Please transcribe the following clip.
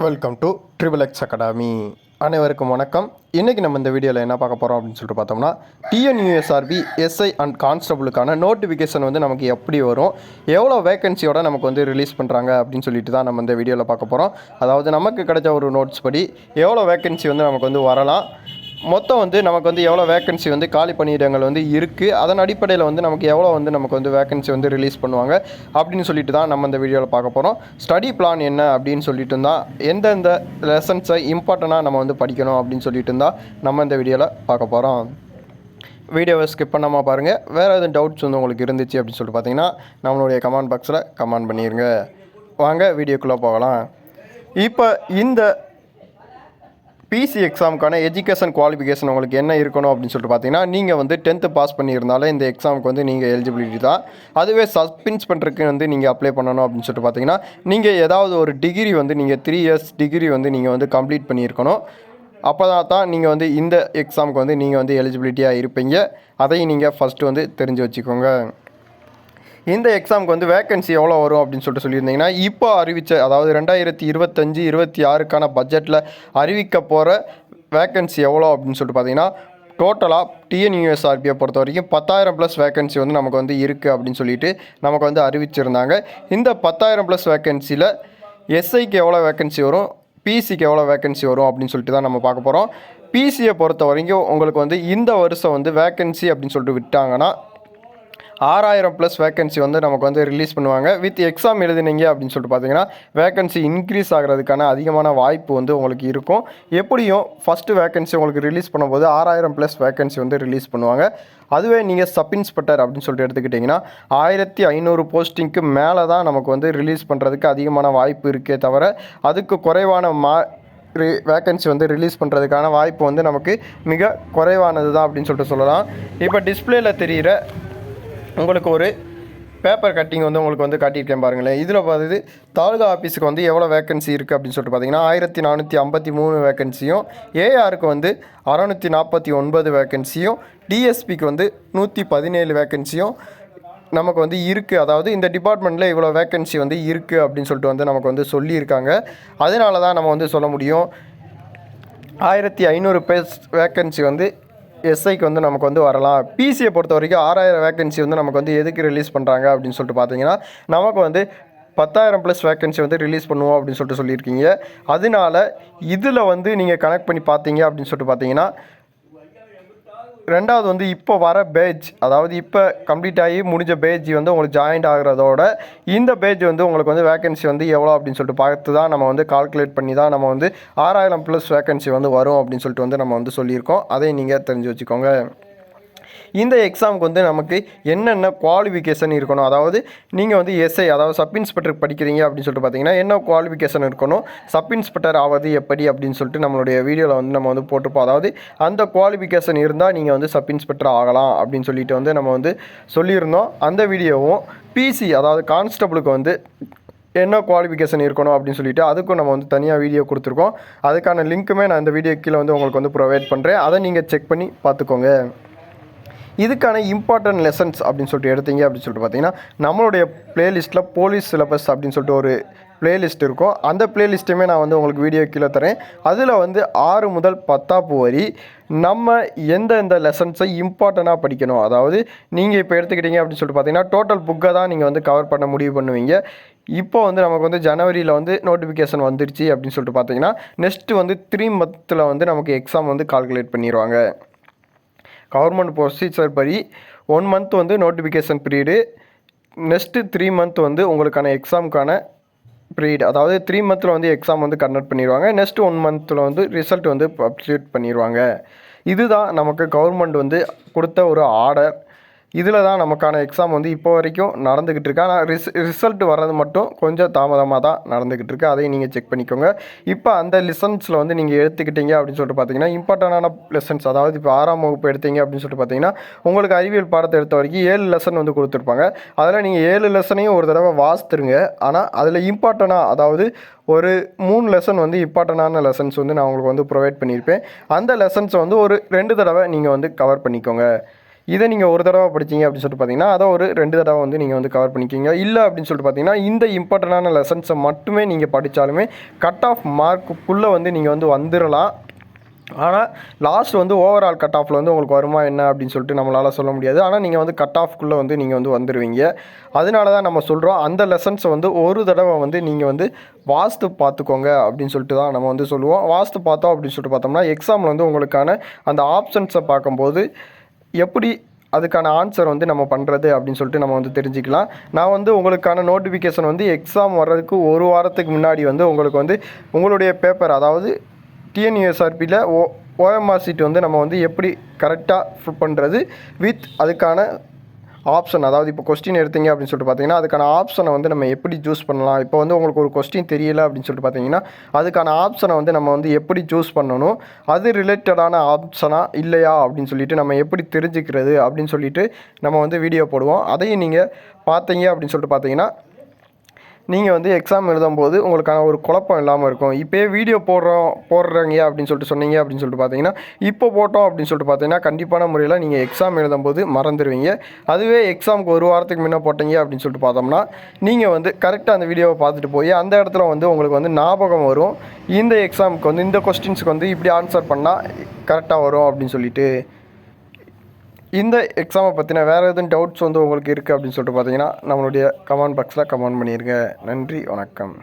Welcome to triple X academy. அனைவருக்கும் வணக்கம். இன்றைக்கி நம்ம இந்த வீடியோவில் என்ன பார்க்க போகிறோம் அப்படின்னு சொல்லிட்டு பார்த்தோம்னா, டிஎன்யூஎஸ்ஆர்பி எஸ்ஐ அண்ட் கான்ஸ்டபிளுக்கான நோட்டிஃபிகேஷன் வந்து நமக்கு எப்படி வரும், எவ்வளோ வேகன்சியோட நமக்கு வந்து ரிலீஸ் பண்ணுறாங்க அப்படின்னு சொல்லிட்டு தான் நம்ம இந்த வீடியோவில் பார்க்க போகிறோம். அதாவது நமக்கு கிடைச்ச ஒரு நோட்ஸ் படி எவ்வளோ வேகன்சி வந்து நமக்கு வந்து வரலாம், மொத்தம் வந்து நமக்கு வந்து எவ்வளோ வேகன்சி வந்து காலி பணியிடங்கள் வந்து இருக்குது, அதன் அடிப்படையில் வந்து நமக்கு எவ்வளோ வந்து நமக்கு வந்து வேகன்சி வந்து ரிலீஸ் பண்ணுவாங்க அப்படின்னு சொல்லிட்டு தான் நம்ம இந்த வீடியோவில் பார்க்க போகிறோம். ஸ்டடி பிளான் என்ன அப்படின்னு சொல்லிட்டு இருந்தால், எந்தெந்த லெசன்ஸை இம்பார்ட்டண்ட்டாக நம்ம வந்து படிக்கணும் அப்படின்னு சொல்லிட்டு இருந்தால் நம்ம இந்த வீடியோவில் பார்க்க போகிறோம். வீடியோவை ஸ்கிப் பண்ணாமல் பாருங்கள். வேறு எதுவும் டவுட்ஸ் வந்து உங்களுக்கு இருந்துச்சு அப்படின்னு சொல்லிட்டு பார்த்தீங்கன்னா நம்மளுடைய கமெண்ட் பாக்ஸில் கமெண்ட் பண்ணிடுங்க. வாங்க வீடியோக்குள்ளே போகலாம். இப்போ இந்த பிசி எக்ஸாமுக்கான எஜுகேஷன் குவாலிஃபிகேஷன் உங்களுக்கு என்ன இருக்கணும் அப்படின்னு சொல்லிட்டு பார்த்தீங்கன்னா, நீங்கள் வந்து 10th பாஸ் பண்ணியிருந்தாலும் இந்த எக்ஸாமுக்கு வந்து நீங்கள் எலிஜிபிலிட்டி தான். அதுவே சப் இன்ஸ்பெக்டருக்கு வந்து நீங்கள் அப்ளை பண்ணணும் அப்படின்னு சொல்லிட்டு பார்த்தீங்கன்னா, நீங்கள் ஏதாவது ஒரு டிகிரி வந்து நீங்கள் 3 இயர்ஸ் டிகிரி வந்து நீங்கள் வந்து கம்ப்ளீட் பண்ணியிருக்கணும். அப்போ தான் நீங்கள் வந்து இந்த எக்ஸாமுக்கு வந்து நீங்கள் வந்து எலிஜிபிலிட்டியாக இருப்பீங்க. அதையும் நீங்கள் ஃபஸ்ட்டு வந்து தெரிஞ்சு வச்சுக்கோங்க. இந்த எக்ஸாமுக்கு வந்து வேகன்சி எவ்வளோ வரும் அப்படின்னு சொல்லியிருந்தீங்கன்னா, இப்போ அறிவித்த அதாவது 2025-26க்கான பட்ஜெட்டில் அறிவிக்க போகிற வேகன்சி எவ்வளோ அப்படின்னு சொல்லிட்டு பார்த்தீங்கன்னா, டோட்டலாக டிஎன்யூஎஸ்ஆர்பியை பொறுத்த வரைக்கும் 10,000+ வேகன்சி வந்து நமக்கு வந்து இருக்குது அப்படின்னு சொல்லிட்டு நமக்கு வந்து அறிவிச்சிருந்தாங்க. இந்த 10,000+ வேகன்சியில் எஸ்ஐக்கு எவ்வளோ வேகன்சி வரும், பிசிக்கு எவ்வளோ வேகன்சி வரும் அப்படின்னு சொல்லிட்டு தான் நம்ம பார்க்க போகிறோம். பிசியை பொறுத்த வரைக்கும் உங்களுக்கு வந்து இந்த வருஷம் வந்து வேகன்சி அப்படின்னு சொல்லிட்டு விட்டாங்கன்னா 6,000+ வேகன்சி வந்து நமக்கு வந்து ரிலீஸ் பண்ணுவாங்க. வித் எக்ஸாம் எழுதினீங்க அப்படின்னு சொல்லிட்டு பார்த்தீங்கன்னா வேகன்சி இன்க்ரீஸ் ஆகிறதுக்கான அதிகமான வாய்ப்பு வந்து உங்களுக்கு இருக்கும். எப்படியும் ஃபஸ்ட்டு வேகன்சி உங்களுக்கு ரிலீஸ் பண்ணும்போது 6,000+ வேகன்சி வந்து ரிலீஸ் பண்ணுவாங்க. அதுவே நீங்கள் சப் இன்ஸ்பெக்டர் அப்படின்னு சொல்லிட்டு எடுத்துக்கிட்டிங்கன்னா 1,500 போஸ்டிங்க்கு மேலே தான் நமக்கு வந்து ரிலீஸ் பண்ணுறதுக்கு அதிகமான வாய்ப்பு இருக்கே தவிர, அதுக்கு குறைவான வேகன்சி வந்து ரிலீஸ் பண்ணுறதுக்கான வாய்ப்பு வந்து நமக்கு மிக குறைவானது தான் அப்படின்னு சொல்லிட்டு சொல்லலாம். இப்போ டிஸ்பிளேயில் தெரிகிற உங்களுக்கு ஒரு பேப்பர் கட்டிங் வந்து உங்களுக்கு வந்து காட்டியிருக்கேன் பாருங்களேன். இதில் பார்த்து தாலுகா ஆஃபீஸுக்கு வந்து எவ்வளோ வேகன்சி இருக்குது அப்படின்னு சொல்லிட்டு பார்த்தீங்கன்னா 1,453 வேகன்சியும், ஏஆருக்கு வந்து 649 வேகன்சியும், டிஎஸ்பிக்கு வந்து 117 வேகன்சியும் நமக்கு வந்து இருக்குது. அதாவது இந்த டிபார்ட்மெண்ட்டில் இவ்வளோ வேகன்சி வந்து இருக்குது அப்படின்னு சொல்லிட்டு வந்து நமக்கு வந்து சொல்லியிருக்காங்க. அதனால தான் நம்ம வந்து சொல்ல முடியும் 1,500 வேகன்சி வந்து எஸ்ஐக்கு வந்து நமக்கு வந்து வரலாம். பிசியை பொறுத்த வரைக்கும் 6,000 வேகன்சி வந்து நமக்கு வந்து எதுக்கு ரிலீஸ் பண்ணுறாங்க அப்படின்னு சொல்லிட்டு பார்த்தீங்கன்னா, நமக்கு வந்து 10,000+ வேகன்சி வந்து ரிலீஸ் பண்ணுவோம் அப்படின்னு சொல்லிட்டு சொல்லியிருக்கீங்க. அதனால இதில் வந்து நீங்கள் கனெக்ட் பண்ணி பார்த்தீங்க அப்படின்னு சொல்லிட்டு பார்த்தீங்கன்னா, ரெண்டாவது வந்து இப்போ வர பேட்ச், அதாவது இப்போ கம்ப்ளீட் ஆகி முடிஞ்ச பேட்ச் வந்து உங்களுக்கு ஜாயின்ட் ஆகிறதோட இந்த பேட்ச் வந்து உங்களுக்கு வந்து வேகன்சி வந்து எவ்வளோ அப்படின்னு சொல்லிட்டு பார்த்து தான் நம்ம வந்து கால்குலேட் பண்ணி தான் நம்ம வந்து 6,000+ வேகன்சி வந்து வரும் அப்படின்னு சொல்லிட்டு வந்து நம்ம வந்து சொல்லியிருக்கோம். அதை நீங்கள் தெரிஞ்சு வச்சுக்கோங்க. இந்த எக்ஸாமுக்கு வந்து நமக்கு என்னென்ன குவாலிஃபிகேஷன் இருக்கணும், அதாவது நீங்கள் வந்து எஸ்ஐ அதாவது சப் இன்ஸ்பெக்டர் படிக்கிறீங்க அப்படின்னு சொல்லிட்டு பார்த்தீங்கன்னா என்ன குவாலிஃபிகேஷன் இருக்கணும், சப் இன்ஸ்பெக்டர் ஆவது எப்படி அப்படின்னு சொல்லிட்டு நம்மளுடைய வீடியோவில் வந்து நம்ம வந்து போட்டுப்போம். அதாவது அந்த குவாலிஃபிகேஷன் இருந்தால் நீங்கள் வந்து சப் இன்ஸ்பெக்டர் ஆகலாம் அப்படின்னு சொல்லிட்டு வந்து நம்ம வந்து சொல்லியிருந்தோம். அந்த வீடியோவும் பிசி அதாவது கான்ஸ்டபிளுக்கு வந்து என்ன குவாலிஃபிகேஷன் இருக்கணும் அப்படின்னு சொல்லிட்டு அதுக்கும் நம்ம வந்து தனியாக வீடியோ கொடுத்துருக்கோம். அதுக்கான லிங்க்குமே நான் இந்த வீடியோ கீழே வந்து உங்களுக்கு வந்து ப்ரொவைட் பண்ணுறேன். அதை நீங்கள் செக் பண்ணி பார்த்துக்கோங்க. இதுக்கான இம்பார்ட்டன்ட் லெசன்ஸ் அப்படின்னு சொல்லிட்டு எடுத்தீங்க அப்படின்னு சொல்லிட்டு பார்த்தீங்கன்னா, நம்மளுடைய ப்ளேலிஸ்ட்டில் போலீஸ் சிலபஸ் அப்படின்னு சொல்லிட்டு ஒரு ப்ளேலிஸ்ட் இருக்கும். அந்த ப்ளேலிஸ்ட்டுமே நான் வந்து உங்களுக்கு வீடியோ கீழே தரேன். அதில் வந்து 6 முதல் 10 வரை நம்ம எந்தெந்த லெசன்ஸை இம்பார்ட்டண்ட்டாக படிக்கணும், அதாவது நீங்கள் இப்போ எடுத்துக்கிட்டீங்க அப்படின்னு சொல்லிட்டு பார்த்தீங்கன்னா டோட்டல் புக்கை தான் நீங்கள் வந்து கவர் பண்ண முடிவு பண்ணுவீங்க. இப்போ வந்து நமக்கு வந்து ஜனவரியில் வந்து நோட்டிஃபிகேஷன் வந்துருச்சு அப்படின்னு சொல்லிட்டு பார்த்தீங்கன்னா, நெக்ஸ்ட்டு வந்து 3 மந்தில் வந்து நமக்கு எக்ஸாம் வந்து கால்குலேட் பண்ணிடுவாங்க. கவர்மெண்ட் ப்ரொசீஜர் படி 1 மந்த் வந்து நோட்டிஃபிகேஷன் பீரியடு, நெக்ஸ்ட்டு 3 மந்த் வந்து உங்களுக்கான எக்ஸாமுக்கான பீரியட். அதாவது 3 மந்தில் வந்து எக்ஸாம் வந்து கண்டக்ட் பண்ணிடுவாங்க. நெக்ஸ்ட்டு 1 மந்தில் வந்து ரிசல்ட் வந்து பப்ளிஷ் பண்ணிடுவாங்க. இதுதான் நமக்கு கவர்மெண்ட் வந்து கொடுத்த ஒரு ஆர்டர். இதில் தான் நமக்கான எக்ஸாம் வந்து இப்போ வரைக்கும் நடந்துக்கிட்டு இருக்கு. ஆனால் ரிசல்ட் வர்றது மட்டும் கொஞ்சம் தாமதமாக தான் நடந்துக்கிட்டு இருக்குது. அதையும் நீங்கள் செக் பண்ணிக்கோங்க. இப்போ அந்த லெசன்ஸில் வந்து நீங்கள் எடுத்துக்கிட்டீங்க அப்படின்னு சொல்லிட்டு பார்த்தீங்கன்னா இம்பார்ட்டண்டான லெசன்ஸ், அதாவது இப்போ 6ஆம் வகுப்பு எடுத்தீங்க அப்படின்னு சொல்லிட்டு பார்த்தீங்கன்னா உங்களுக்கு அறிவியல் பாடத்தை எடுத்த வரைக்கும் 7 லெசன் வந்து கொடுத்துருப்பாங்க. அதில் நீங்கள் 7 லெசனையும் ஒரு தடவை வாசித்துருங்க. ஆனால் அதில் இம்பார்ட்டனாக அதாவது ஒரு 3 லெசன் வந்து இம்பார்ட்டண்டான லெசன்ஸ் வந்து நான் உங்களுக்கு வந்து ப்ரொவைட் பண்ணியிருப்பேன். அந்த லெசன்ஸை வந்து ஒரு 2 தடவை நீங்கள் வந்து கவர் பண்ணிக்கோங்க. இதை நீங்கள் ஒரு தடவை படிச்சீங்க அப்படின்னு சொல்லிட்டு பார்த்தீங்கன்னா அதை ஒரு 2 தடவை வந்து நீங்கள் வந்து கவர் பண்ணிக்கிங்க. இல்லை அப்படின்னு சொல்லிட்டு பார்த்தீங்கன்னா இந்த இம்பார்ட்டண்டான லெசன்ஸை மட்டுமே நீங்கள் படித்தாலுமே கட் ஆஃப் மார்க்குள்ளே வந்து நீங்கள் வந்து வந்துடலாம். ஆனால் லாஸ்ட் வந்து ஓவரால் கட் ஆஃபில் வந்து உங்களுக்கு வருமா என்ன அப்படின்னு சொல்லிட்டு நம்மளால் சொல்ல முடியாது. ஆனால் நீங்கள் வந்து கட் ஆஃப்குள்ளே வந்து நீங்கள் வந்து வந்துடுவீங்க. அதனால தான் நம்ம சொல்கிறோம் அந்த லெசன்ஸை வந்து ஒரு தடவை வந்து நீங்கள் வந்து வாஸ்து பார்த்துக்கோங்க அப்படின்னு சொல்லிட்டு தான் நம்ம வந்து சொல்லுவோம். வாஸ்து பார்த்தோம் அப்படின்னு சொல்லிட்டு பார்த்தோம்னா எக்ஸாமில் வந்து உங்களுக்கான அந்த ஆப்ஷன்ஸை பார்க்கும்போது எப்படி அதுக்கான ஆன்சர் வந்து நம்ம பண்ணுறது அப்படின்னு சொல்லிட்டு நம்ம வந்து தெரிஞ்சுக்கலாம். நான் வந்து உங்களுக்கான நோட்டிஃபிகேஷன் வந்து எக்ஸாம் வர்றதுக்கு ஒரு வாரத்துக்கு முன்னாடி வந்து உங்களுக்கு வந்து உங்களுடைய பேப்பர் அதாவது டிஎன்யூஎஸ்ஆர்பியில் ஓஎம்ஆர் சீட் வந்து நம்ம வந்து எப்படி கரெக்டாக ஃபில் பண்ணுறது வித் அதுக்கான ஆப்ஷன், அதாவது இப்போ கொஸ்டின் எடுத்தீங்க அப்படின்னு சொல்லிட்டு பார்த்தீங்கன்னா அதுக்கான ஆப்ஷனை வந்து நம்ம எப்படி சூஸ் பண்ணலாம். இப்போ வந்து உங்களுக்கு ஒரு கொஸ்டின் தெரியலை அப்படின்னு சொல்லிட்டு பார்த்தீங்கன்னா அதுக்கான ஆப்ஷனை வந்து நம்ம வந்து எப்படி சூஸ் பண்ணணும், அது ரிலேட்டடான ஆப்ஷனா இல்லையா அப்படின்னு சொல்லிட்டு நம்ம எப்படி தெரிஞ்சுக்கிறது அப்படின்னு சொல்லிட்டு நம்ம வந்து வீடியோ போடுவோம். அதையும் நீங்கள் பார்த்தீங்க அப்படின்னு சொல்லிட்டு பார்த்தீங்கன்னா நீங்கள் வந்து எக்ஸாம் எழுதும்போது உங்களுக்கான ஒரு குழப்பம் இல்லாமல் இருக்கும். இப்போயே வீடியோ போடுறீங்க அப்படின்னு சொல்லிட்டு சொன்னீங்க அப்படின்னு சொல்லிட்டு பார்த்தீங்கன்னா இப்போ போட்டோம் அப்படின்னு சொல்லிட்டு பார்த்தீங்கன்னா கண்டிப்பான முறையில் நீங்கள் எக்ஸாம் எழுதும்போது மறந்துடுவீங்க. அதுவே எக்ஸாமுக்கு ஒரு வாரத்துக்கு முன்னே போட்டீங்க அப்படின்னு சொல்லிட்டு பார்த்தோம்னா நீங்கள் வந்து கரெக்டாக அந்த வீடியோவை பார்த்துட்டு போய் அந்த இடத்துல வந்து உங்களுக்கு வந்து ஞாபகம் வரும். இந்த எக்ஸாமுக்கு வந்து இந்த கொஸ்டின்ஸுக்கு வந்து இப்படி ஆன்சர் பண்ணால் கரெக்டாக வரும் அப்படின்னு சொல்லிட்டு. இந்த எக்ஸாமை பற்றின வேறு எதுவும் டவுட்ஸ் வந்து உங்களுக்கு இருக்குது அப்படின்னு சொல்லிட்டு பார்த்தீங்கன்னா நம்மளுடைய கமெண்ட் பாக்ஸில் கமெண்ட் பண்ணிடுங்க. நன்றி, வணக்கம்.